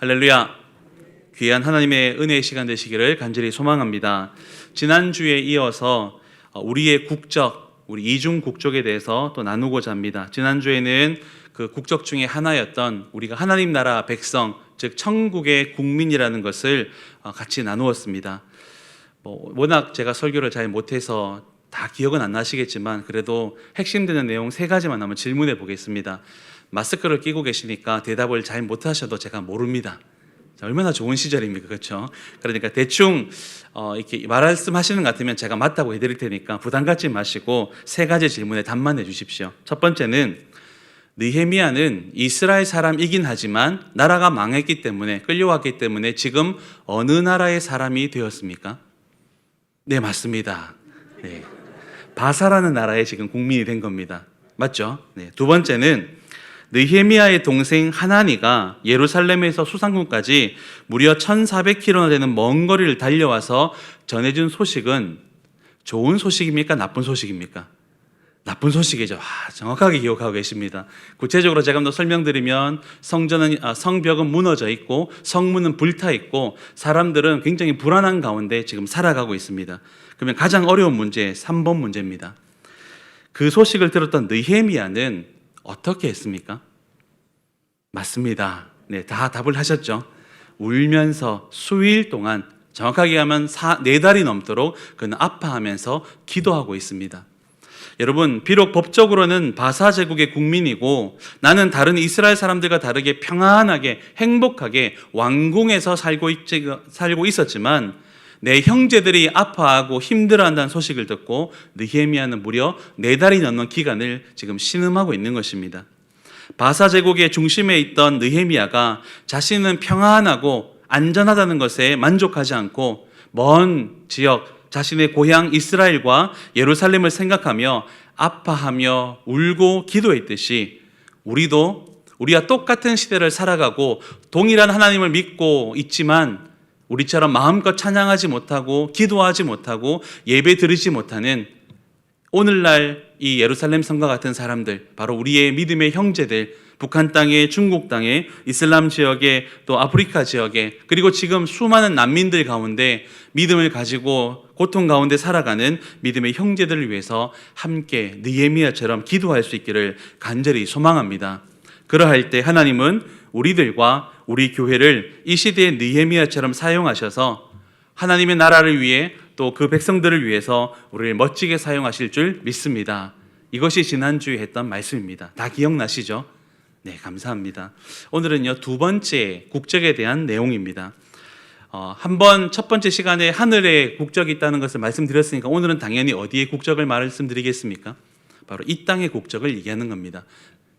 할렐루야. 귀한 하나님의 은혜의 시간 되시기를 간절히 소망합니다. 지난주에 이어서 우리의 국적, 우리 이중 국적에 대해서 또 나누고자 합니다. 지난주에는 그 국적 중에 하나였던 우리가 하나님 나라 백성, 즉 천국의 국민이라는 것을 같이 나누었습니다. 워낙 제가 설교를 잘 못해서 다 기억은 안 나시겠지만 그래도 핵심되는 내용 3가지만 한번 질문해 보겠습니다. 마스크를 끼고 계시니까 대답을 잘 못하셔도 제가 모릅니다. 얼마나 좋은 시절입니까? 그렇죠? 그러니까 대충 이렇게 말씀하시는 것 같으면 제가 맞다고 해드릴 테니까 부담 갖지 마시고 3가지 질문에 답만 해주십시오. 첫 번째는 느헤미야는 이스라엘 사람이긴 하지만 나라가 망했기 때문에, 끌려왔기 때문에 지금 어느 나라의 사람이 되었습니까? 네, 맞습니다. 네. 바사라는 나라의 지금 국민이 된 겁니다. 맞죠? 네. 두 번째는 느헤미야의 동생 하나니가 예루살렘에서 수상군까지 무려 1400km나 되는 먼 거리를 달려와서 전해준 소식은 좋은 소식입니까? 나쁜 소식입니까? 나쁜 소식이죠. 정확하게 기억하고 계십니다. 구체적으로 제가 한번 설명드리면 성벽은 무너져 있고 성문은 불타 있고 사람들은 굉장히 불안한 가운데 지금 살아가고 있습니다. 그러면 가장 어려운 문제 3번 문제입니다. 그 소식을 들었던 느헤미야는 어떻게 했습니까? 맞습니다. 네, 다 답을 하셨죠. 울면서 수일 동안, 정확하게 하면 4달이 넘도록 그는 아파하면서 기도하고 있습니다. 여러분, 비록 법적으로는 바사 제국의 국민이고 나는 다른 이스라엘 사람들과 다르게 평안하게 행복하게 왕궁에서 살고 있었지만 내 형제들이 아파하고 힘들어한다는 소식을 듣고 느헤미야는 무려 4달이 넘는 기간을 지금 신음하고 있는 것입니다. 바사 제국의 중심에 있던 느헤미야가 자신은 평안하고 안전하다는 것에 만족하지 않고 먼 지역, 자신의 고향 이스라엘과 예루살렘을 생각하며 아파하며 울고 기도했듯이 우리와 똑같은 시대를 살아가고 동일한 하나님을 믿고 있지만 우리처럼 마음껏 찬양하지 못하고 기도하지 못하고 예배 드리지 못하는 오늘날 이 예루살렘 성과 같은 사람들, 바로 우리의 믿음의 형제들, 북한 땅에, 중국 땅에, 이슬람 지역에, 또 아프리카 지역에, 그리고 지금 수많은 난민들 가운데 믿음을 가지고 고통 가운데 살아가는 믿음의 형제들을 위해서 함께 느헤미야처럼 기도할 수 있기를 간절히 소망합니다. 그러할 때 하나님은 우리들과 우리 교회를 이 시대의 느헤미야처럼 사용하셔서 하나님의 나라를 위해 또 그 백성들을 위해서 우리를 멋지게 사용하실 줄 믿습니다. 이것이 지난주에 했던 말씀입니다. 다 기억나시죠? 네, 감사합니다. 오늘은요, 2번째 국적에 대한 내용입니다. 한번 첫 번째 시간에 하늘에 국적이 있다는 것을 말씀드렸으니까 오늘은 당연히 어디의 국적을 말씀드리겠습니까? 바로 이 땅의 국적을 얘기하는 겁니다.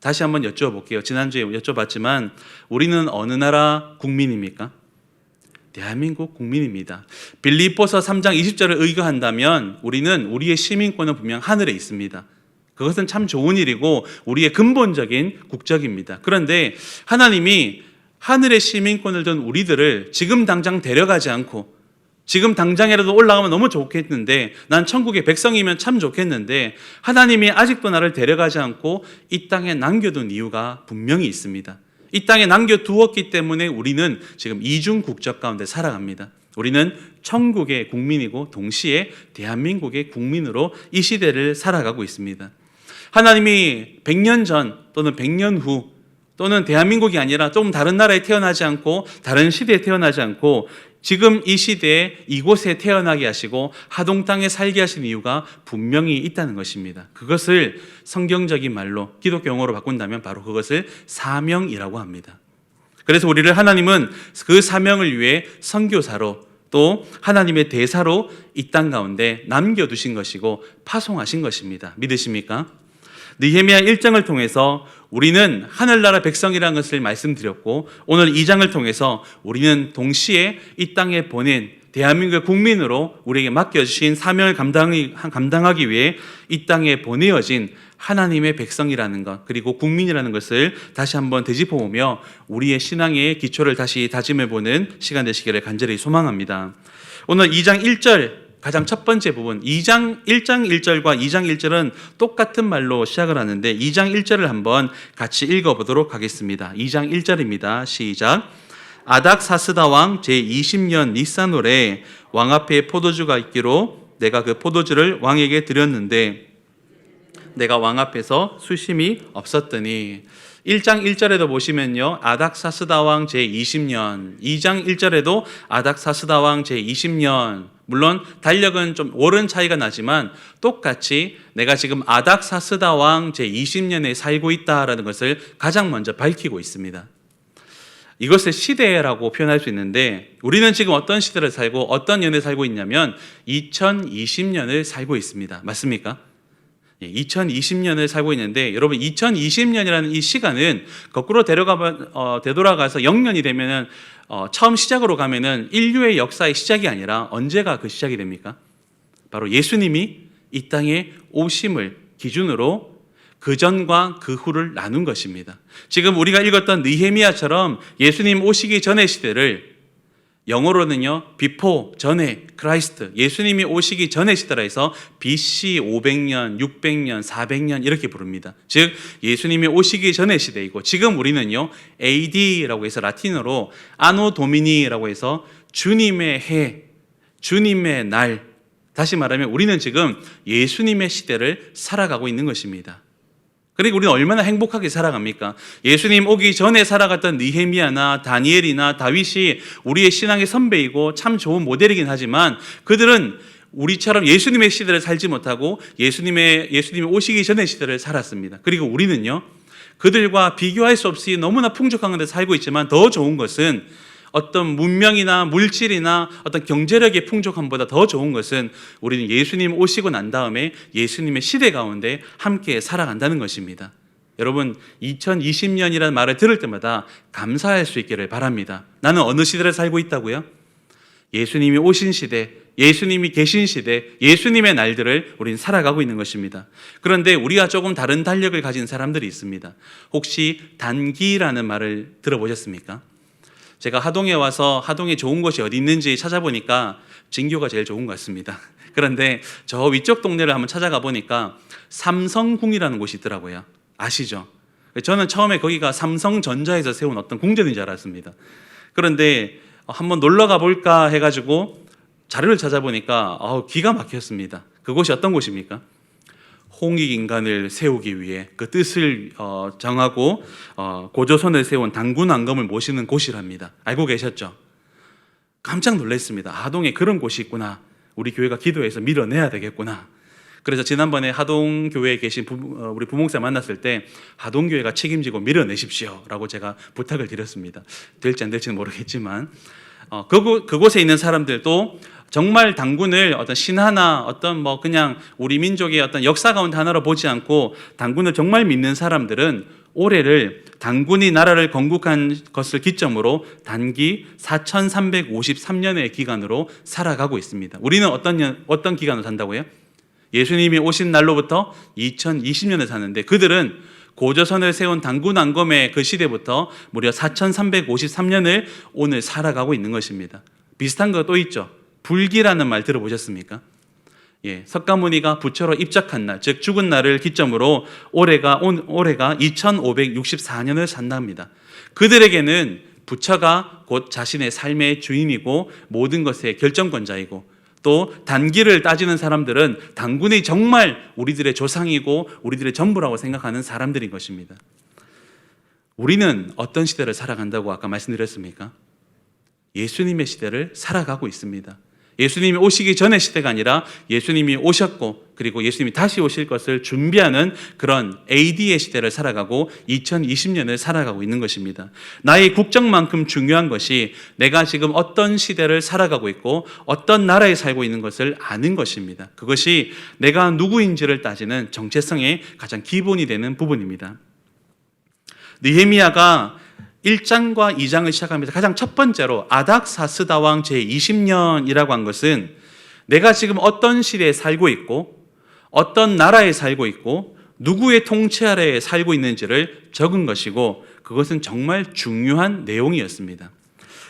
다시 한번 여쭤볼게요. 지난주에 여쭤봤지만 우리는 어느 나라 국민입니까? 대한민국 국민입니다. 빌립보서 3장 20절을 의거한다면 우리는 우리의 시민권은 분명 하늘에 있습니다. 그것은 참 좋은 일이고 우리의 근본적인 국적입니다. 그런데 하나님이 하늘의 시민권을 둔 우리들을 지금 당장 데려가지 않고 지금 당장이라도 올라가면 너무 좋겠는데 난 천국의 백성이면 참 좋겠는데 하나님이 아직도 나를 데려가지 않고 이 땅에 남겨둔 이유가 분명히 있습니다. 이 땅에 남겨두었기 때문에 우리는 지금 이중 국적 가운데 살아갑니다. 우리는 천국의 국민이고 동시에 대한민국의 국민으로 이 시대를 살아가고 있습니다. 하나님이 100년 전 또는 100년 후 또는 대한민국이 아니라 조금 다른 나라에 태어나지 않고 다른 시대에 태어나지 않고 지금 이 시대에 이곳에 태어나게 하시고 하동 땅에 살게 하신 이유가 분명히 있다는 것입니다. 그것을 성경적인 말로 기독교 용어로 바꾼다면 바로 그것을 사명이라고 합니다. 그래서 우리를 하나님은 그 사명을 위해 선교사로 또 하나님의 대사로 이 땅 가운데 남겨두신 것이고 파송하신 것입니다. 믿으십니까? 느헤미야 1장을 통해서 우리는 하늘나라 백성이라는 것을 말씀드렸고 오늘 2장을 통해서 우리는 동시에 이 땅에 보낸 대한민국의 국민으로 우리에게 맡겨주신 사명을 감당하기 위해 이 땅에 보내어진 하나님의 백성이라는 것 그리고 국민이라는 것을 다시 한번 되짚어보며 우리의 신앙의 기초를 다시 다짐해보는 시간 되시기를 간절히 소망합니다. 오늘 2장 1절 가장 첫 번째 부분 1장 1절과 2장 1절은 똑같은 말로 시작을 하는데 2장 1절을 한번 같이 읽어보도록 하겠습니다. 2장 1절입니다. 시작. 아닥사스다 왕 제20년 니산월에 왕 앞에 포도주가 있기로 내가 그 포도주를 왕에게 드렸는데 내가 왕 앞에서 수심이 없었더니 1장 1절에도 보시면요. 아닥사스다 왕 제20년 2장 1절에도 아닥사스다 왕 제20년 물론 달력은 좀 월은 차이가 나지만 똑같이 내가 지금 아닥사스다 왕 제20년에 살고 있다라는 것을 가장 먼저 밝히고 있습니다. 이것을 시대라고 표현할 수 있는데 우리는 지금 어떤 시대를 살고 어떤 년에 살고 있냐면 2020년을 살고 있습니다. 맞습니까? 2020년을 살고 있는데 여러분 2020년이라는 이 시간은 거꾸로 되돌아가서 0년이 되면은 처음 시작으로 가면은 인류의 역사의 시작이 아니라 언제가 그 시작이 됩니까? 바로 예수님이 이 땅에 오심을 기준으로 그 전과 그 후를 나눈 것입니다. 지금 우리가 읽었던 느헤미야처럼 예수님 오시기 전의 시대를 영어로는요, before, 전에, 크라이스트, 예수님이 오시기 전의 시대라 해서 BC 500년, 600년, 400년 이렇게 부릅니다. 즉 예수님이 오시기 전의 시대이고 지금 우리는요, AD라고 해서 라틴어로 아노 도미니라고 해서 주님의 해, 주님의 날, 다시 말하면 우리는 지금 예수님의 시대를 살아가고 있는 것입니다. 그리고 우리는 얼마나 행복하게 살아갑니까? 예수님 오기 전에 살아갔던 느헤미야나 다니엘이나 다윗이 우리의 신앙의 선배이고 참 좋은 모델이긴 하지만 그들은 우리처럼 예수님의 시대를 살지 못하고 예수님이 오시기 전의 시대를 살았습니다. 그리고 우리는요, 그들과 비교할 수 없이 너무나 풍족한 데 살고 있지만 더 좋은 것은 어떤 문명이나 물질이나 어떤 경제력의 풍족함보다 더 좋은 것은 우리는 예수님 오시고 난 다음에 예수님의 시대 가운데 함께 살아간다는 것입니다. 여러분 2020년이라는 말을 들을 때마다 감사할 수 있기를 바랍니다. 나는 어느 시대를 살고 있다고요? 예수님이 오신 시대, 예수님이 계신 시대, 예수님의 날들을 우리는 살아가고 있는 것입니다. 그런데 우리가 조금 다른 달력을 가진 사람들이 있습니다. 혹시 단기라는 말을 들어보셨습니까? 제가 하동에 와서 하동에 좋은 곳이 어디 있는지 찾아보니까 진교가 제일 좋은 것 같습니다. 그런데 저 위쪽 동네를 한번 찾아가 보니까 삼성궁이라는 곳이 있더라고요. 아시죠? 저는 처음에 거기가 삼성전자에서 세운 어떤 궁전인 줄 알았습니다. 그런데 한번 놀러 가볼까 해가지고 자료를 찾아보니까 기가 막혔습니다. 그곳이 어떤 곳입니까? 홍익인간을 세우기 위해 그 뜻을 정하고 고조선을 세운 당군왕검을 모시는 곳이랍니다. 알고 계셨죠? 깜짝 놀랐습니다. 하동에 그런 곳이 있구나. 우리 교회가 기도해서 밀어내야 되겠구나. 그래서 지난번에 하동교회에 계신 우리 부목사 만났을 때 하동교회가 책임지고 밀어내십시오 라고 제가 부탁을 드렸습니다. 될지 안 될지는 모르겠지만 그곳에 있는 사람들도 정말 당군을 어떤 신하나 어떤 그냥 우리 민족의 어떤 역사 가운데 하나로 보지 않고 당군을 정말 믿는 사람들은 올해를 당군이 나라를 건국한 것을 기점으로 단기 4353년의 기간으로 살아가고 있습니다. 우리는 어떤 기간을 산다고요? 예수님이 오신 날로부터 2020년을 사는데 그들은 고조선을 세운 당군왕검의 그 시대부터 무려 4353년을 오늘 살아가고 있는 것입니다. 비슷한 거 또 있죠. 불기라는 말 들어보셨습니까? 석가모니가 부처로 입적한 날, 즉 죽은 날을 기점으로 올해가 2564년을 산답니다. 그들에게는 부처가 곧 자신의 삶의 주인이고 모든 것의 결정권자이고 또 단기를 따지는 사람들은 당군이 정말 우리들의 조상이고 우리들의 전부라고 생각하는 사람들인 것입니다. 우리는 어떤 시대를 살아간다고 아까 말씀드렸습니까? 예수님의 시대를 살아가고 있습니다. 예수님이 오시기 전의 시대가 아니라 예수님이 오셨고 그리고 예수님이 다시 오실 것을 준비하는 그런 AD의 시대를 살아가고 2020년을 살아가고 있는 것입니다. 나의 국적만큼 중요한 것이 내가 지금 어떤 시대를 살아가고 있고 어떤 나라에 살고 있는 것을 아는 것입니다. 그것이 내가 누구인지를 따지는 정체성의 가장 기본이 되는 부분입니다. 느헤미야가 1장과 2장을 시작하면서 가장 첫 번째로 아닥사스다 왕 제20년이라고 한 것은 내가 지금 어떤 시대에 살고 있고 어떤 나라에 살고 있고 누구의 통치 아래에 살고 있는지를 적은 것이고 그것은 정말 중요한 내용이었습니다.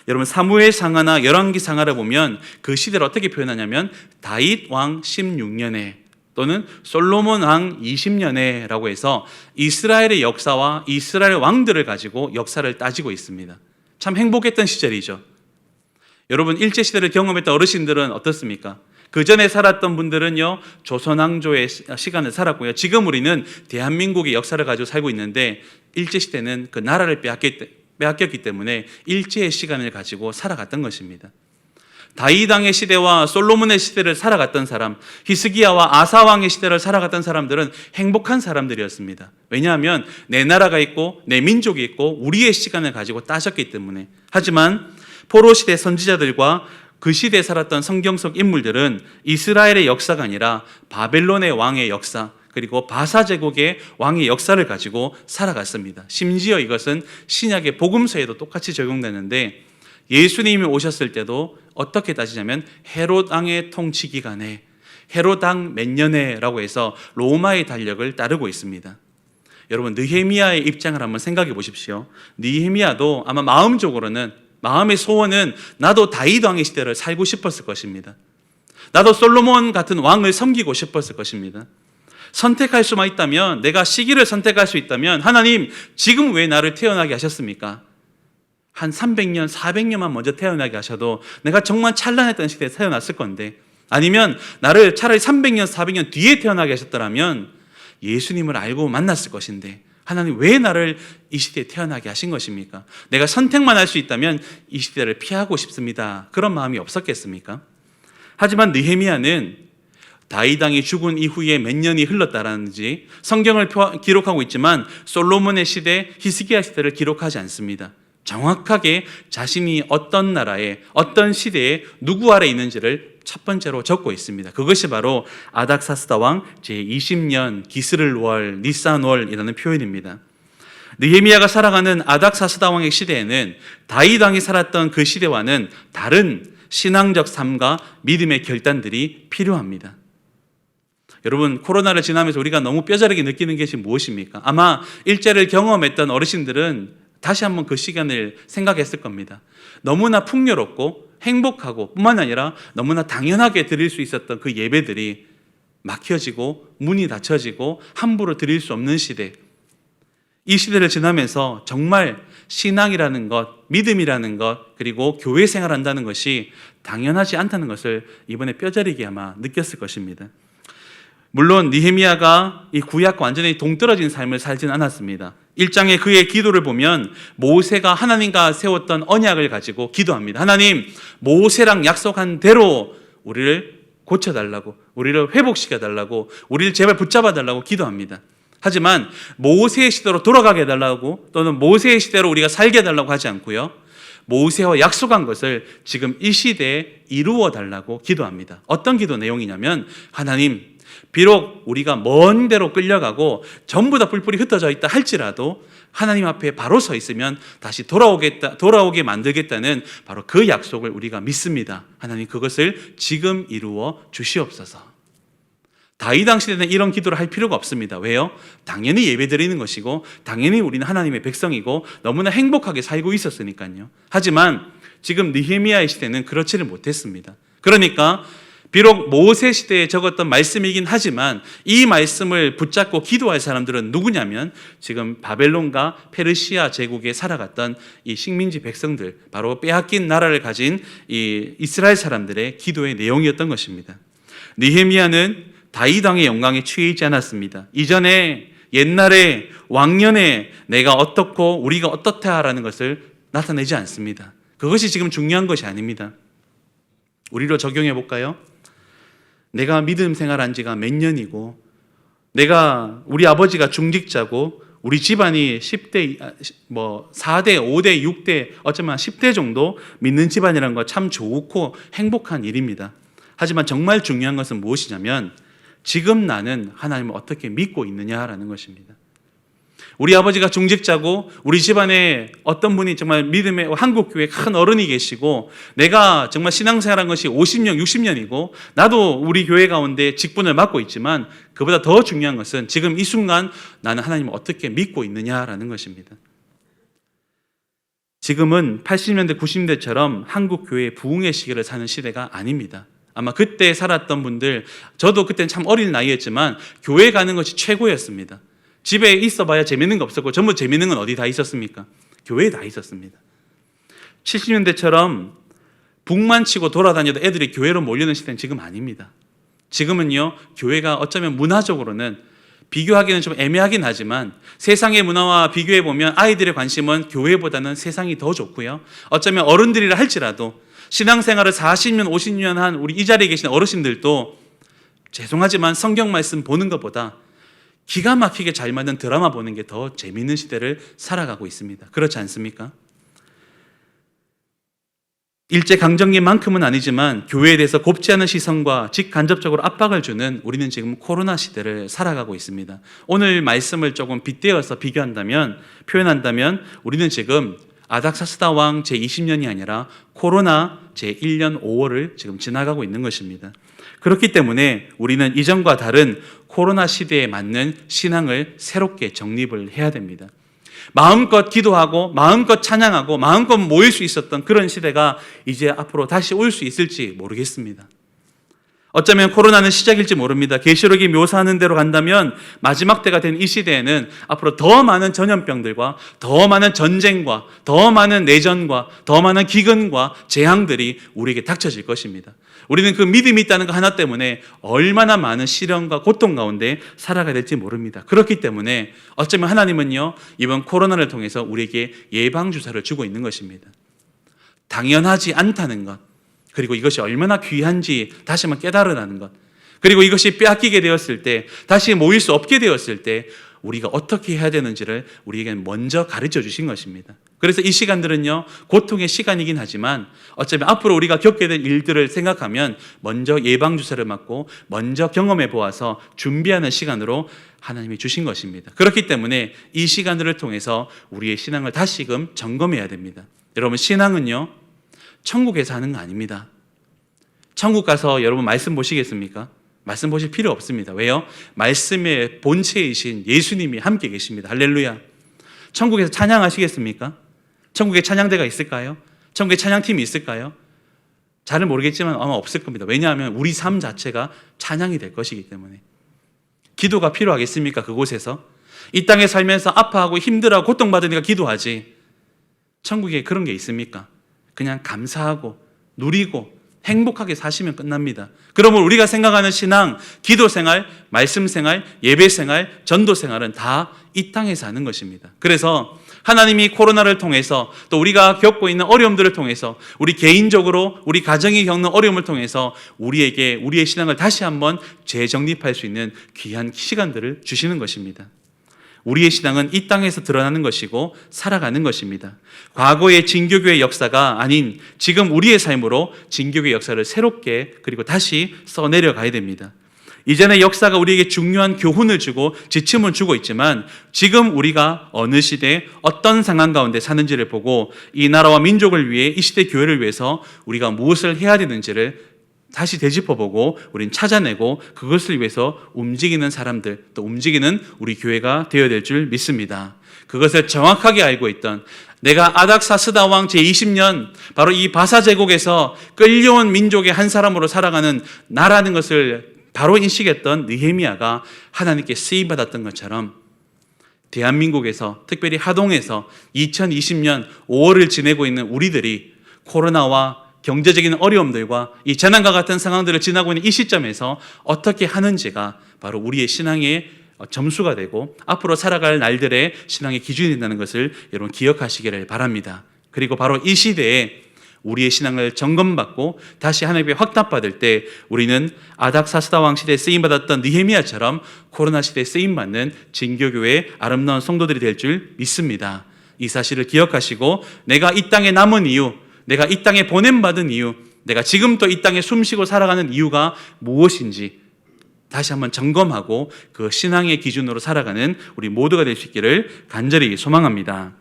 여러분 사무엘상하나 열왕기상하를 보면 그 시대를 어떻게 표현하냐면 다윗 왕 16년에 또는 솔로몬 왕 20년에 라고 해서 이스라엘의 역사와 이스라엘 왕들을 가지고 역사를 따지고 있습니다. 참 행복했던 시절이죠. 여러분, 일제시대를 경험했던 어르신들은 어떻습니까? 그 전에 살았던 분들은요, 조선왕조의 시간을 살았고요. 지금 우리는 대한민국의 역사를 가지고 살고 있는데, 일제시대는 그 나라를 빼앗겼기 때문에 일제의 시간을 가지고 살아갔던 것입니다. 다윗 왕의 시대와 솔로몬의 시대를 살아갔던 사람, 히스기야와 아사 왕의 시대를 살아갔던 사람들은 행복한 사람들이었습니다. 왜냐하면 내 나라가 있고 내 민족이 있고 우리의 시간을 가지고 따졌기 때문에. 하지만 포로 시대 선지자들과 그 시대에 살았던 성경 속 인물들은 이스라엘의 역사가 아니라 바벨론의 왕의 역사, 그리고 바사 제국의 왕의 역사를 가지고 살아갔습니다. 심지어 이것은 신약의 복음서에도 똑같이 적용되는데, 예수님이 오셨을 때도 어떻게 따지냐면 헤롯 왕의 통치 기간에, 헤롯 왕 몇 년에라고 해서 로마의 달력을 따르고 있습니다. 여러분, 느헤미야의 입장을 한번 생각해 보십시오. 느헤미야도 아마 마음의 소원은 나도 다윗 왕의 시대를 살고 싶었을 것입니다. 나도 솔로몬 같은 왕을 섬기고 싶었을 것입니다. 선택할 수만 있다면, 내가 시기를 선택할 수 있다면, 하나님 지금 왜 나를 태어나게 하셨습니까? 한 300년, 400년만 먼저 태어나게 하셔도 내가 정말 찬란했던 시대에 태어났을 건데, 아니면 나를 차라리 300년, 400년 뒤에 태어나게 하셨더라면 예수님을 알고 만났을 것인데, 하나님 왜 나를 이 시대에 태어나게 하신 것입니까? 내가 선택만 할 수 있다면 이 시대를 피하고 싶습니다. 그런 마음이 없었겠습니까? 하지만 느헤미야는 다윗 왕이 죽은 이후에 몇 년이 흘렀다라는지 성경을 기록하고 있지만 솔로몬의 시대, 히스기야 시대를 기록하지 않습니다. 정확하게 자신이 어떤 나라에, 어떤 시대에 누구 아래 있는지를 첫 번째로 적고 있습니다. 그것이 바로 아닥사스다 왕 제20년 기스를월 니산월이라는 표현입니다. 느헤미야가 살아가는 아닥사스다 왕의 시대에는 다윗 왕이 살았던 그 시대와는 다른 신앙적 삶과 믿음의 결단들이 필요합니다. 여러분, 코로나를 지나면서 우리가 너무 뼈저리게 느끼는 것이 무엇입니까? 아마 일제를 경험했던 어르신들은 다시 한번 그 시간을 생각했을 겁니다. 너무나 풍요롭고 행복하고 뿐만 아니라 너무나 당연하게 드릴 수 있었던 그 예배들이 막혀지고 문이 닫혀지고 함부로 드릴 수 없는 시대, 이 시대를 지나면서 정말 신앙이라는 것, 믿음이라는 것, 그리고 교회 생활한다는 것이 당연하지 않다는 것을 이번에 뼈저리게 아마 느꼈을 것입니다. 물론 느헤미야가 이 구약과 완전히 동떨어진 삶을 살지는 않았습니다. 1장에 그의 기도를 보면 모세가 하나님과 세웠던 언약을 가지고 기도합니다. 하나님, 모세랑 약속한 대로 우리를 고쳐달라고, 우리를 회복시켜달라고, 우리를 제발 붙잡아달라고 기도합니다. 하지만 모세의 시대로 돌아가게 해달라고, 또는 모세의 시대로 우리가 살게 해달라고 하지 않고요, 모세와 약속한 것을 지금 이 시대에 이루어 달라고 기도합니다. 어떤 기도 내용이냐면, 하나님, 비록 우리가 먼 데로 끌려가고 전부 다 뿔뿔이 흩어져 있다 할지라도 하나님 앞에 바로 서 있으면 다시 돌아오게 만들겠다는 바로 그 약속을 우리가 믿습니다. 하나님, 그것을 지금 이루어 주시옵소서. 다윗 왕 시대는 이런 기도를 할 필요가 없습니다. 왜요? 당연히 예배드리는 것이고 당연히 우리는 하나님의 백성이고 너무나 행복하게 살고 있었으니까요. 하지만 지금 느헤미야의 시대는 그렇지를 못했습니다. 그러니까 비록 모세 시대에 적었던 말씀이긴 하지만 이 말씀을 붙잡고 기도할 사람들은 누구냐면 지금 바벨론과 페르시아 제국에 살아갔던 이 식민지 백성들, 바로 빼앗긴 나라를 가진 이 이스라엘 사람들의 기도의 내용이었던 것입니다. 느헤미야는 다윗 왕의 영광에 취해 있지 않았습니다. 이전에 옛날에 왕년에 내가 어떻고 우리가 어떻다라는 것을 나타내지 않습니다. 그것이 지금 중요한 것이 아닙니다. 우리로 적용해 볼까요? 내가 믿음 생활한 지가 몇 년이고, 우리 아버지가 중직자고, 우리 집안이 10대, 4대, 5대, 6대, 어쩌면 10대 정도 믿는 집안이라는 거 참 좋고 행복한 일입니다. 하지만 정말 중요한 것은 무엇이냐면 지금 나는 하나님을 어떻게 믿고 있느냐라는 것입니다. 우리 아버지가 중직자고 우리 집안에 어떤 분이 정말 믿음의 한국교회 큰 어른이 계시고 내가 정말 신앙생활한 것이 50년, 60년이고 나도 우리 교회 가운데 직분을 맡고 있지만 그보다 더 중요한 것은 지금 이 순간 나는 하나님을 어떻게 믿고 있느냐라는 것입니다. 지금은 80년대, 90년대처럼 한국교회의 부흥의 시기를 사는 시대가 아닙니다. 아마 그때 살았던 분들, 저도 그때는 참 어린 나이였지만 교회 가는 것이 최고였습니다. 집에 있어봐야 재밌는 거 없었고 전부 재밌는 건 어디 다 있었습니까? 교회에 다 있었습니다. 70년대처럼 북만 치고 돌아다녀도 애들이 교회로 몰리는 시대는 지금 아닙니다. 지금은요, 교회가 어쩌면 문화적으로는 비교하기는 좀 애매하긴 하지만 세상의 문화와 비교해 보면 아이들의 관심은 교회보다는 세상이 더 좋고요. 어쩌면 어른들이라 할지라도 신앙생활을 40년, 50년 한 우리 이 자리에 계신 어르신들도 죄송하지만 성경 말씀 보는 것보다 기가 막히게 잘 맞는 드라마 보는 게 더 재미있는 시대를 살아가고 있습니다. 그렇지 않습니까? 일제강점기만큼은 아니지만 교회에 대해서 곱지 않은 시선과 직간접적으로 압박을 주는 우리는 지금 코로나 시대를 살아가고 있습니다. 오늘 말씀을 조금 빗대어서 표현한다면 우리는 지금 아닥사스다 왕 제20년이 아니라 코로나 제1년 5월을 지금 지나가고 있는 것입니다. 그렇기 때문에 우리는 이전과 다른 코로나 시대에 맞는 신앙을 새롭게 정립을 해야 됩니다. 마음껏 기도하고 마음껏 찬양하고 마음껏 모일 수 있었던 그런 시대가 이제 앞으로 다시 올 수 있을지 모르겠습니다. 어쩌면 코로나는 시작일지 모릅니다. 계시록이 묘사하는 대로 간다면 마지막 때가 된 이 시대에는 앞으로 더 많은 전염병들과 더 많은 전쟁과 더 많은 내전과 더 많은 기근과 재앙들이 우리에게 닥쳐질 것입니다. 우리는 그 믿음이 있다는 거 하나 때문에 얼마나 많은 시련과 고통 가운데 살아가야 될지 모릅니다. 그렇기 때문에 어쩌면 하나님은요, 이번 코로나를 통해서 우리에게 예방주사를 주고 있는 것입니다. 당연하지 않다는 것, 그리고 이것이 얼마나 귀한지 다시 한번 깨달으라는 것, 그리고 이것이 빼앗기게 되었을 때, 다시 모일 수 없게 되었을 때 우리가 어떻게 해야 되는지를 우리에게 먼저 가르쳐 주신 것입니다. 그래서 이 시간들은요, 고통의 시간이긴 하지만 어쩌면 앞으로 우리가 겪게 될 일들을 생각하면 먼저 예방주사를 맞고 먼저 경험해 보아서 준비하는 시간으로 하나님이 주신 것입니다. 그렇기 때문에 이 시간들을 통해서 우리의 신앙을 다시금 점검해야 됩니다. 여러분, 신앙은요, 천국에서 하는 거 아닙니다. 천국 가서 여러분 말씀 보시겠습니까? 말씀 보실 필요 없습니다. 왜요? 말씀의 본체이신 예수님이 함께 계십니다. 할렐루야. 천국에서 찬양하시겠습니까? 천국에 찬양대가 있을까요? 천국에 찬양팀이 있을까요? 잘은 모르겠지만 아마 없을 겁니다. 왜냐하면 우리 삶 자체가 찬양이 될 것이기 때문에. 기도가 필요하겠습니까? 그곳에서 이 땅에 살면서 아파하고 힘들어하고 고통받으니까 기도하지, 천국에 그런 게 있습니까? 그냥 감사하고 누리고 행복하게 사시면 끝납니다. 그러면 우리가 생각하는 신앙, 기도 생활, 말씀 생활, 예배 생활, 전도 생활은 다 이 땅에서 하는 것입니다. 그래서 하나님이 코로나를 통해서 또 우리가 겪고 있는 어려움들을 통해서 우리 개인적으로 우리 가정이 겪는 어려움을 통해서 우리에게 우리의 신앙을 다시 한번 재정립할 수 있는 귀한 시간들을 주시는 것입니다. 우리의 신앙은 이 땅에서 드러나는 것이고 살아가는 것입니다. 과거의 진교교의 역사가 아닌 지금 우리의 삶으로 진교교의 역사를 새롭게 그리고 다시 써내려가야 됩니다. 이전의 역사가 우리에게 중요한 교훈을 주고 지침을 주고 있지만 지금 우리가 어느 시대 어떤 상황 가운데 사는지를 보고 이 나라와 민족을 위해 이 시대 교회를 위해서 우리가 무엇을 해야 되는지를 다시 되짚어보고 우린 찾아내고 그것을 위해서 움직이는 사람들, 또 움직이는 우리 교회가 되어야 될 줄 믿습니다. 그것을 정확하게 알고 있던, 내가 아닥사스다 왕 제20년 바로 이 바사 제국에서 끌려온 민족의 한 사람으로 살아가는 나라는 것을 바로 인식했던 느헤미야가 하나님께 쓰임받았던 것처럼 대한민국에서, 특별히 하동에서 2020년 5월을 지내고 있는 우리들이 코로나와 경제적인 어려움들과 이 재난과 같은 상황들을 지나고 있는 이 시점에서 어떻게 하는지가 바로 우리의 신앙의 점수가 되고 앞으로 살아갈 날들의 신앙의 기준이 된다는 것을 여러분 기억하시기를 바랍니다. 그리고 바로 이 시대에 우리의 신앙을 점검받고 다시 하나님께 확답받을 때 우리는 아닥사스다 왕 시대에 쓰임받았던 느헤미야처럼 코로나 시대에 쓰임받는 진교교회의 아름다운 성도들이 될 줄 믿습니다. 이 사실을 기억하시고 내가 이 땅에 남은 이유, 내가 이 땅에 보냄받은 이유, 내가 지금 또 이 땅에 숨쉬고 살아가는 이유가 무엇인지 다시 한번 점검하고 그 신앙의 기준으로 살아가는 우리 모두가 될 수 있기를 간절히 소망합니다.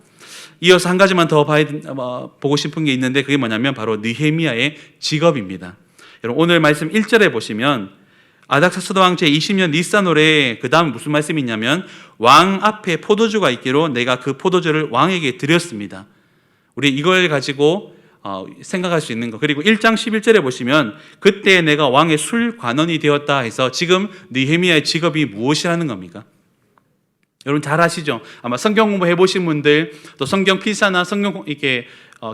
이어서 한 가지만 더 보고 싶은 게 있는데 그게 뭐냐면 바로 느헤미야의 직업입니다. 여러분 오늘 말씀 1절에 보시면 아닥사스다 왕 제20년 니산월에 그 다음 무슨 말씀이 있냐면 왕 앞에 포도주가 있기로 내가 그 포도주를 왕에게 드렸습니다. 우리 이걸 가지고 생각할 수 있는 거. 그리고 1장 11절에 보시면 그때 내가 왕의 술관원이 되었다 해서 지금 느헤미야의 직업이 무엇이라는 겁니까? 여러분 잘 아시죠? 아마 성경 공부 해보신 분들 또 성경 필사나 성경 이렇게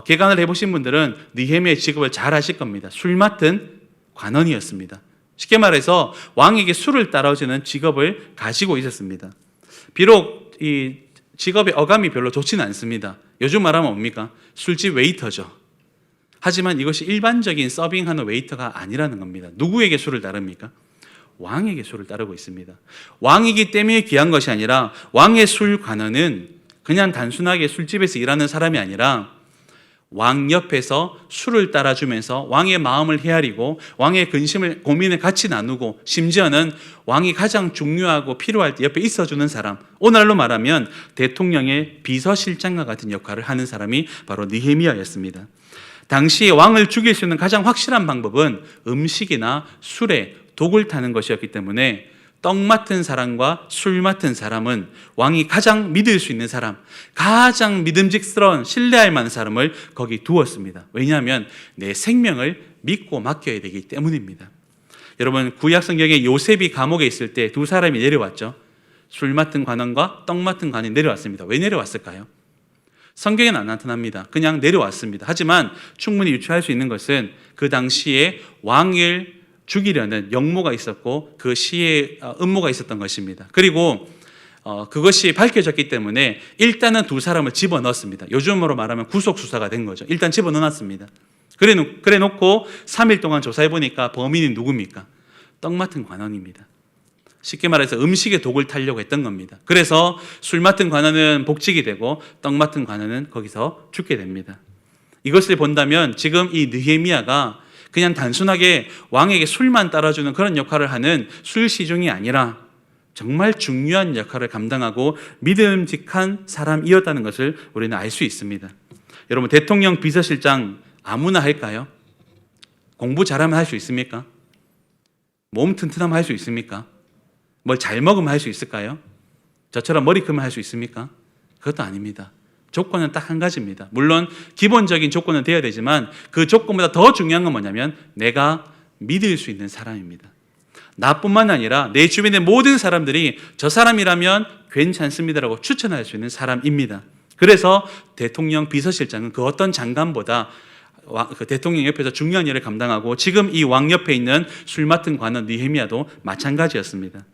개간을 해보신 분들은 느헤미야의 직업을 잘 아실 겁니다. 술 맡은 관원이었습니다. 쉽게 말해서 왕에게 술을 따라주는 직업을 가지고 있었습니다. 비록 이 직업의 어감이 별로 좋지는 않습니다. 요즘 말하면 뭡니까? 술집 웨이터죠. 하지만 이것이 일반적인 서빙하는 웨이터가 아니라는 겁니다. 누구에게 술을 따릅니까? 왕에게 술을 따르고 있습니다. 왕이기 때문에 귀한 것이 아니라 왕의 술 관원은 그냥 단순하게 술집에서 일하는 사람이 아니라 왕 옆에서 술을 따라주면서 왕의 마음을 헤아리고 왕의 근심을, 고민을 같이 나누고 심지어는 왕이 가장 중요하고 필요할 때 옆에 있어주는 사람, 오늘날로 말하면 대통령의 비서실장과 같은 역할을 하는 사람이 바로 느헤미야였습니다. 당시 왕을 죽일 수 있는 가장 확실한 방법은 음식이나 술에 독을 타는 것이었기 때문에 떡 맡은 사람과 술 맡은 사람은 왕이 가장 믿을 수 있는 사람, 가장 믿음직스러운 신뢰할 만한 사람을 거기 두었습니다. 왜냐하면 내 생명을 믿고 맡겨야 되기 때문입니다. 여러분, 구약 성경에 요셉이 감옥에 있을 때 두 사람이 내려왔죠. 술 맡은 관원과 떡 맡은 관원이 내려왔습니다. 왜 내려왔을까요? 성경에는 안 나타납니다. 그냥 내려왔습니다. 하지만 충분히 유추할 수 있는 것은 그 당시에 왕을 죽이려는 역모가 있었고 그 시의 음모가 있었던 것입니다. 그리고 그것이 밝혀졌기 때문에 일단은 두 사람을 집어넣었습니다. 요즘으로 말하면 구속수사가 된 거죠. 일단 집어넣었습니다. 그래 놓고 3일 동안 조사해 보니까 범인이 누굽니까? 떡 맡은 관원입니다. 쉽게 말해서 음식에 독을 타려고 했던 겁니다. 그래서 술 맡은 관원은 복직이 되고 떡 맡은 관원은 거기서 죽게 됩니다. 이것을 본다면 지금 이 느헤미야가 그냥 단순하게 왕에게 술만 따라주는 그런 역할을 하는 술시중이 아니라 정말 중요한 역할을 감당하고 믿음직한 사람이었다는 것을 우리는 알 수 있습니다. 여러분, 대통령 비서실장 아무나 할까요? 공부 잘하면 할 수 있습니까? 몸 튼튼하면 할 수 있습니까? 뭘 잘 먹으면 할 수 있을까요? 저처럼 머리 크면 할 수 있습니까? 그것도 아닙니다. 조건은 딱 한 가지입니다. 물론 기본적인 조건은 돼야 되지만 그 조건보다 더 중요한 건 뭐냐면 내가 믿을 수 있는 사람입니다. 나뿐만 아니라 내 주변의 모든 사람들이 저 사람이라면 괜찮습니다라고 추천할 수 있는 사람입니다. 그래서 대통령 비서실장은 그 어떤 장관보다 그 대통령 옆에서 중요한 일을 감당하고 지금 이 왕 옆에 있는 술 맡은 관원 느헤미야도 마찬가지였습니다.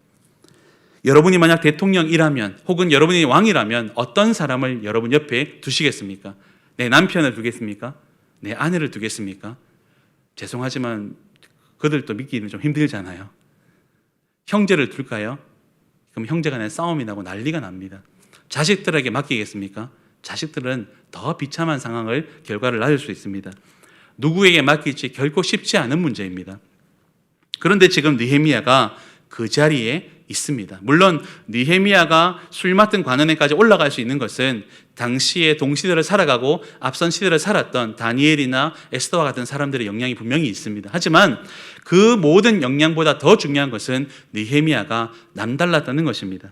여러분이 만약 대통령이라면 혹은 여러분이 왕이라면 어떤 사람을 여러분 옆에 두시겠습니까? 내 남편을 두겠습니까? 내 아내를 두겠습니까? 죄송하지만 그들도 믿기는 좀 힘들잖아요. 형제를 둘까요? 그럼 형제 간에 싸움이 나고 난리가 납니다. 자식들에게 맡기겠습니까? 자식들은 더 비참한 상황을 결과를 낳을 수 있습니다. 누구에게 맡길지 결코 쉽지 않은 문제입니다. 그런데 지금 느헤미야가 그 자리에 있습니다. 물론 느헤미야가 술 맡은 관원에까지 올라갈 수 있는 것은 당시의 동시대를 살아가고 앞선 시대를 살았던 다니엘이나 에스더와 같은 사람들의 영향이 분명히 있습니다. 하지만 그 모든 영향보다 더 중요한 것은 느헤미야가 남달랐다는 것입니다.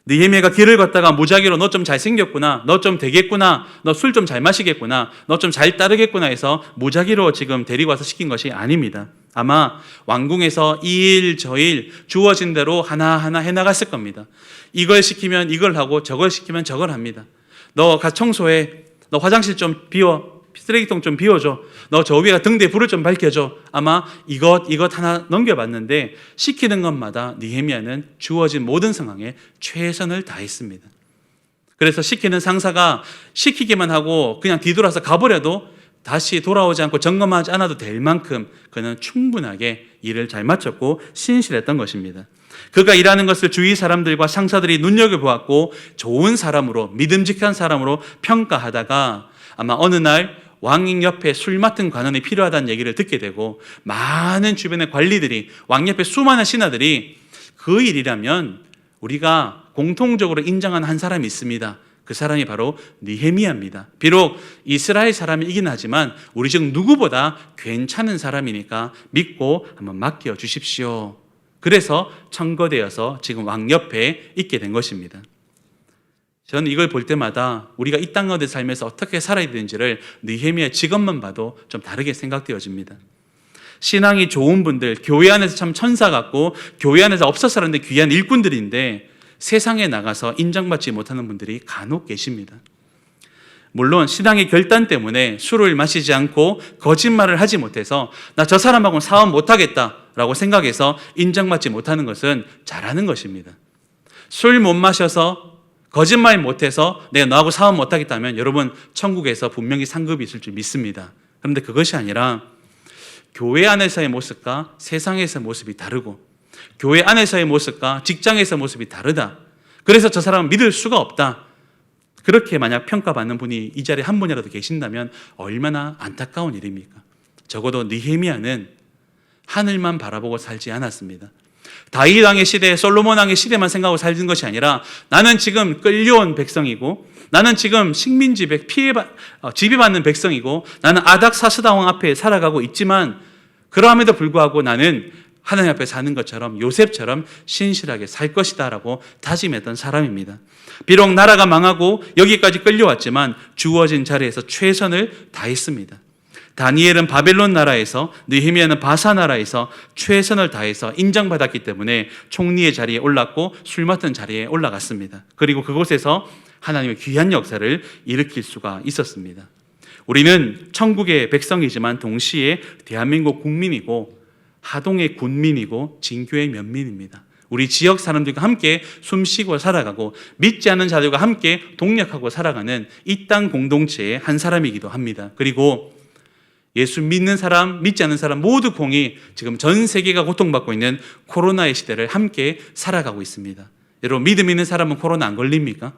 느헤미야가 길을 걷다가 무작위로 너 좀 잘생겼구나, 너 좀 되겠구나, 너 술 좀 잘 마시겠구나, 너 좀 잘 따르겠구나 해서 무작위로 지금 데리고 와서 시킨 것이 아닙니다. 아마 왕궁에서 이 일 저 일 주어진 대로 하나하나 해나갔을 겁니다. 이걸 시키면 이걸 하고 저걸 시키면 저걸 합니다. 너 가 청소해, 너 화장실 좀 비워, 쓰레기통 좀 비워줘, 너 저 위에 등대 불을 좀 밝혀줘. 아마 이것 하나 넘겨봤는데 시키는 것마다 느헤미야는 주어진 모든 상황에 최선을 다했습니다. 그래서 시키는 상사가 시키기만 하고 그냥 뒤돌아서 가버려도 다시 돌아오지 않고 점검하지 않아도 될 만큼 그는 충분하게 일을 잘 마쳤고 신실했던 것입니다. 그가 일하는 것을 주위 사람들과 상사들이 눈여겨보았고 좋은 사람으로, 믿음직한 사람으로 평가하다가 아마 어느 날 왕 옆에 술 맡은 관원이 필요하다는 얘기를 듣게 되고 많은 주변의 관리들이, 왕 옆에 수많은 신하들이 그 일이라면 우리가 공통적으로 인정한 한 사람이 있습니다. 그 사람이 바로 느헤미야입니다. 비록 이스라엘 사람이긴 하지만 우리 중 누구보다 괜찮은 사람이니까 믿고 한번 맡겨 주십시오. 그래서 청거되어서 지금 왕 옆에 있게 된 것입니다. 저는 이걸 볼 때마다 우리가 이 땅 가운데 살면서 어떻게 살아야 되는지를 느헤미야의 직업만 봐도 좀 다르게 생각되어집니다. 신앙이 좋은 분들, 교회 안에서 참 천사 같고 교회 안에서 없어서라는데 귀한 일꾼들인데 세상에 나가서 인정받지 못하는 분들이 간혹 계십니다. 물론 신앙의 결단 때문에 술을 마시지 않고 거짓말을 하지 못해서 나 저 사람하고는 사업 못하겠다라고 생각해서 인정받지 못하는 것은 잘하는 것입니다. 술 못 마셔서 거짓말 못해서 내가 너하고 사업 못하겠다면 여러분 천국에서 분명히 상급이 있을 줄 믿습니다. 그런데 그것이 아니라 교회 안에서의 모습과 세상에서의 모습이 다르고 교회 안에서의 모습과 직장에서의 모습이 다르다. 그래서 저 사람은 믿을 수가 없다. 그렇게 만약 평가받는 분이 이 자리에 한 분이라도 계신다면 얼마나 안타까운 일입니까? 적어도 느헤미야는 하늘만 바라보고 살지 않았습니다. 다윗 왕의 시대, 솔로몬 왕의 시대만 생각하고 살는 것이 아니라 나는 지금 끌려온 백성이고 나는 지금 식민지 지배받는 백성이고 나는 아닥사스다 왕 앞에 살아가고 있지만 그러함에도 불구하고 나는 하나님 앞에 사는 것처럼 요셉처럼 신실하게 살 것이다 라고 다짐했던 사람입니다. 비록 나라가 망하고 여기까지 끌려왔지만 주어진 자리에서 최선을 다했습니다. 다니엘은 바벨론 나라에서, 느헤미야는 바사 나라에서 최선을 다해서 인정받았기 때문에 총리의 자리에 올랐고 술 맡은 자리에 올라갔습니다. 그리고 그곳에서 하나님의 귀한 역사를 일으킬 수가 있었습니다. 우리는 천국의 백성이지만 동시에 대한민국 국민이고 하동의 군민이고 진교의 면민입니다. 우리 지역 사람들과 함께 숨쉬고 살아가고 믿지 않는 자들과 함께 동력하고 살아가는 이 땅 공동체의 한 사람이기도 합니다. 그리고 예수 믿는 사람, 믿지 않는 사람 모두 공이 지금 전 세계가 고통받고 있는 코로나의 시대를 함께 살아가고 있습니다. 여러분 믿음 있는 사람은 코로나 안 걸립니까?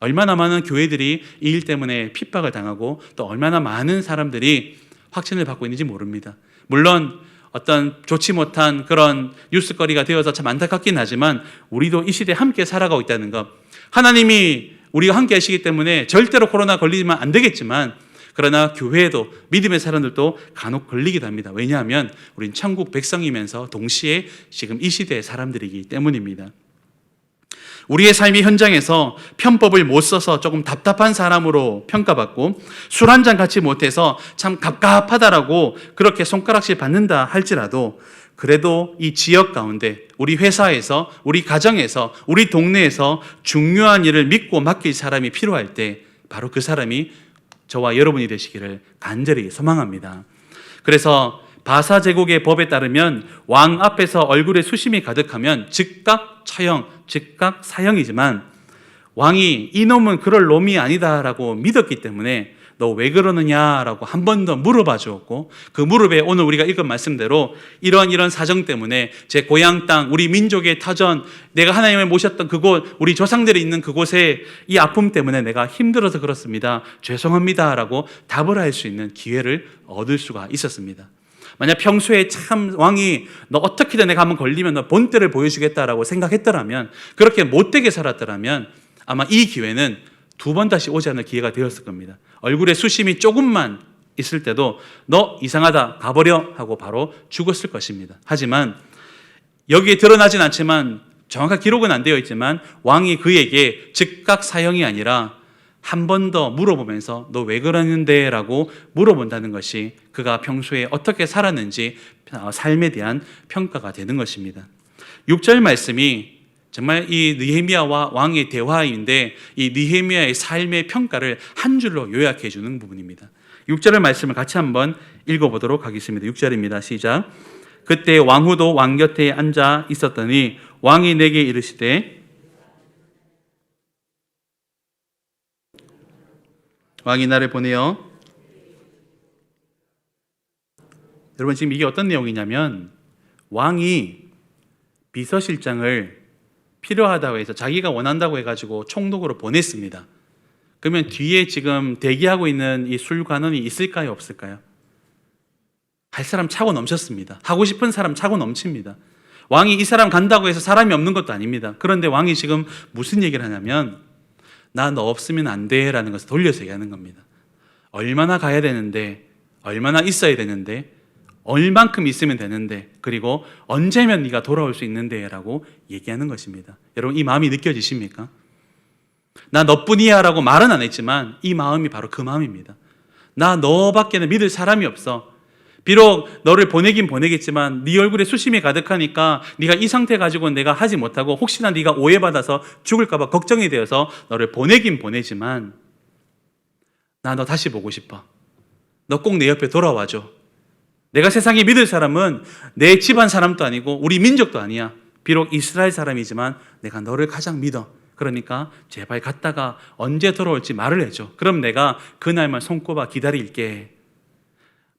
얼마나 많은 교회들이 이 일 때문에 핍박을 당하고 또 얼마나 많은 사람들이 확진을 받고 있는지 모릅니다. 물론 어떤 좋지 못한 그런 뉴스거리가 되어서 참 안타깝긴 하지만 우리도 이 시대에 함께 살아가고 있다는 것, 하나님이 우리가 함께 하시기 때문에 절대로 코로나 걸리면 안 되겠지만 그러나 교회에도 믿음의 사람들도 간혹 걸리기도 합니다. 왜냐하면 우린 천국 백성이면서 동시에 지금 이 시대의 사람들이기 때문입니다. 우리의 삶의 현장에서 편법을 못 써서 조금 답답한 사람으로 평가받고 술 한 잔 같이 못해서 참 갑갑하다라고 그렇게 손가락질 받는다 할지라도 그래도 이 지역 가운데 우리 회사에서 우리 가정에서 우리 동네에서 중요한 일을 믿고 맡길 사람이 필요할 때 바로 그 사람이 저와 여러분이 되시기를 간절히 소망합니다. 그래서 바사 제국의 법에 따르면 왕 앞에서 얼굴에 수심이 가득하면 즉각 처형, 즉각 사형이지만 왕이 이놈은 그럴 놈이 아니다라고 믿었기 때문에 너 왜 그러느냐라고 한 번 더 물어봐 주었고 그 무릎에 오늘 우리가 읽은 말씀대로 이런 사정 때문에 제 고향 땅, 우리 민족의 터전, 내가 하나님을 모셨던 그곳, 우리 조상들이 있는 그곳에 이 아픔 때문에 내가 힘들어서 그렇습니다. 죄송합니다라고 답을 할 수 있는 기회를 얻을 수가 있었습니다. 만약 평소에 참 왕이 너 어떻게든 내가 한번 걸리면 너 본때를 보여주겠다라고 생각했더라면 그렇게 못되게 살았더라면 아마 이 기회는 두 번 다시 오지 않을 기회가 되었을 겁니다. 얼굴에 수심이 조금만 있을 때도 너 이상하다 가버려 하고 바로 죽었을 것입니다. 하지만 여기에 드러나진 않지만 정확한 기록은 안 되어 있지만 왕이 그에게 즉각 사형이 아니라 한 번 더 물어보면서 너 왜 그러는데? 라고 물어본다는 것이 그가 평소에 어떻게 살았는지 삶에 대한 평가가 되는 것입니다. 6절 말씀이 정말 이 느헤미야와 왕의 대화인데 이 느헤미야의 삶의 평가를 한 줄로 요약해 주는 부분입니다. 6절의 말씀을 같이 한번 읽어보도록 하겠습니다. 6절입니다. 시작. 그때 왕후도 왕 곁에 앉아 있었더니 왕이 내게 이르시되 왕이 나를 보내어 여러분 지금 이게 어떤 내용이냐면 왕이 비서실장을 필요하다고 해서 자기가 원한다고 해가지고 총독으로 보냈습니다. 그러면 뒤에 지금 대기하고 있는 이 술관원이 있을까요? 없을까요? 할 사람 차고 넘쳤습니다. 하고 싶은 사람 차고 넘칩니다. 왕이 이 사람 간다고 해서 사람이 없는 것도 아닙니다. 그런데 왕이 지금 무슨 얘기를 하냐면 나 너 없으면 안 돼 라는 것을 돌려서 얘기하는 겁니다. 얼마나 가야 되는데 얼마나 있어야 되는데 얼만큼 있으면 되는데 그리고 언제면 네가 돌아올 수 있는데 라고 얘기하는 것입니다. 여러분 이 마음이 느껴지십니까? 나 너뿐이야 라고 말은 안 했지만 이 마음이 바로 그 마음입니다. 나 너밖에는 믿을 사람이 없어. 비록 너를 보내긴 보내겠지만 네 얼굴에 수심이 가득하니까 네가 이 상태 가지고 내가 하지 못하고 혹시나 네가 오해받아서 죽을까 봐 걱정이 되어서 너를 보내긴 보내지만 나 너 다시 보고 싶어. 너 꼭 내 옆에 돌아와줘. 내가 세상에 믿을 사람은 내 집안 사람도 아니고 우리 민족도 아니야. 비록 이스라엘 사람이지만 내가 너를 가장 믿어. 그러니까 제발 갔다가 언제 돌아올지 말을 해줘. 그럼 내가 그날만 손꼽아 기다릴게.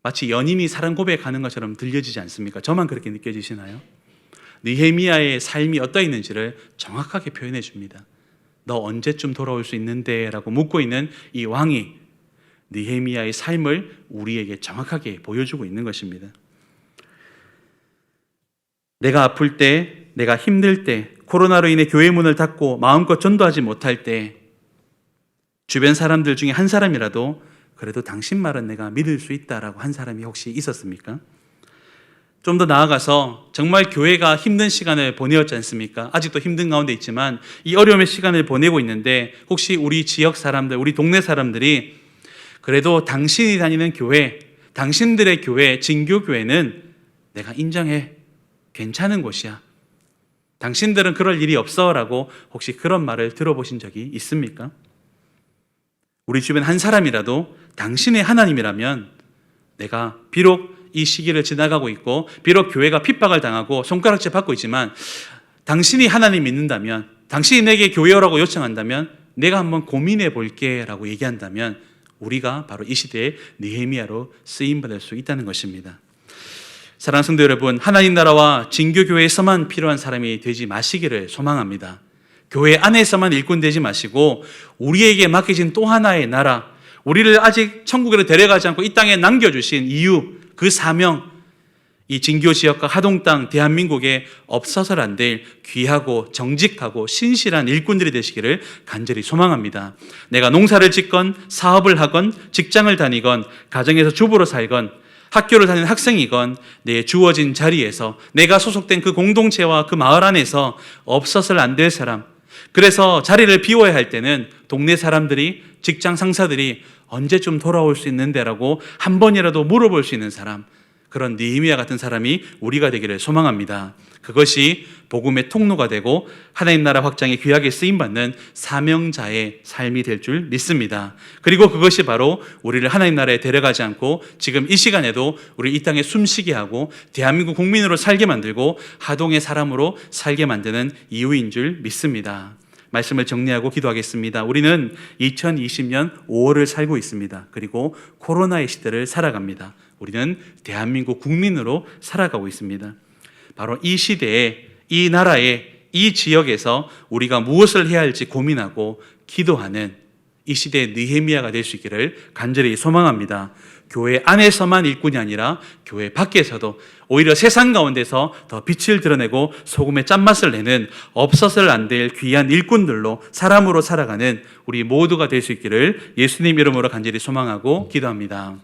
마치 연인이 사랑 고백하는 것처럼 들려지지 않습니까? 저만 그렇게 느껴지시나요? 느헤미야의 삶이 어떠했는지를 정확하게 표현해 줍니다. 너 언제쯤 돌아올 수 있는데? 라고 묻고 있는 이 왕이 느헤미야의 삶을 우리에게 정확하게 보여주고 있는 것입니다. 내가 아플 때, 내가 힘들 때, 코로나로 인해 교회 문을 닫고 마음껏 전도하지 못할 때 주변 사람들 중에 한 사람이라도 그래도 당신 말은 내가 믿을 수 있다라고 한 사람이 혹시 있었습니까? 좀 더 나아가서 정말 교회가 힘든 시간을 보내었지 않습니까? 아직도 힘든 가운데 있지만 이 어려움의 시간을 보내고 있는데 혹시 우리 지역 사람들, 우리 동네 사람들이 그래도 당신이 다니는 교회, 당신들의 교회, 진교교회는 내가 인정해. 괜찮은 곳이야. 당신들은 그럴 일이 없어 라고 혹시 그런 말을 들어보신 적이 있습니까? 우리 주변 한 사람이라도 당신의 하나님이라면 내가 비록 이 시기를 지나가고 있고 비록 교회가 핍박을 당하고 손가락질 받고 있지만 당신이 하나님 믿는다면, 당신이 내게 교회 오라고 요청한다면 내가 한번 고민해 볼게 라고 얘기한다면 우리가 바로 이 시대의 느헤미야로 쓰임받을 수 있다는 것입니다. 사랑하는 성도 여러분, 하나님 나라와 진교교회에서만 필요한 사람이 되지 마시기를 소망합니다. 교회 안에서만 일꾼 되지 마시고 우리에게 맡겨진 또 하나의 나라, 우리를 아직 천국으로 데려가지 않고 이 땅에 남겨주신 이유, 그 사명, 이 진교 지역과 하동 땅 대한민국에 없어서는 안 될 귀하고 정직하고 신실한 일꾼들이 되시기를 간절히 소망합니다. 내가 농사를 짓건 사업을 하건 직장을 다니건 가정에서 주부로 살건 학교를 다니는 학생이건 내 주어진 자리에서 내가 소속된 그 공동체와 그 마을 안에서 없어서는 안 될 사람, 그래서 자리를 비워야 할 때는 동네 사람들이, 직장 상사들이 언제쯤 돌아올 수 있는데 라고 한 번이라도 물어볼 수 있는 사람, 그런 느헤미야 같은 사람이 우리가 되기를 소망합니다. 그것이 복음의 통로가 되고 하나님 나라 확장에 귀하게 쓰임받는 사명자의 삶이 될 줄 믿습니다. 그리고 그것이 바로 우리를 하나님 나라에 데려가지 않고 지금 이 시간에도 우리 이 땅에 숨쉬게 하고 대한민국 국민으로 살게 만들고 하동의 사람으로 살게 만드는 이유인 줄 믿습니다. 말씀을 정리하고 기도하겠습니다. 우리는 2020년 5월을 살고 있습니다. 그리고 코로나의 시대를 살아갑니다. 우리는 대한민국 국민으로 살아가고 있습니다. 바로 이 시대에, 이 나라에, 이 지역에서 우리가 무엇을 해야 할지 고민하고 기도하는 이 시대의 느헤미야가 될 수 있기를 간절히 소망합니다. 교회 안에서만 일꾼이 아니라 교회 밖에서도 오히려 세상 가운데서 더 빛을 드러내고 소금의 짠맛을 내는 없어서는 안 될 귀한 일꾼들로 사람으로 살아가는 우리 모두가 될 수 있기를 예수님 이름으로 간절히 소망하고 기도합니다.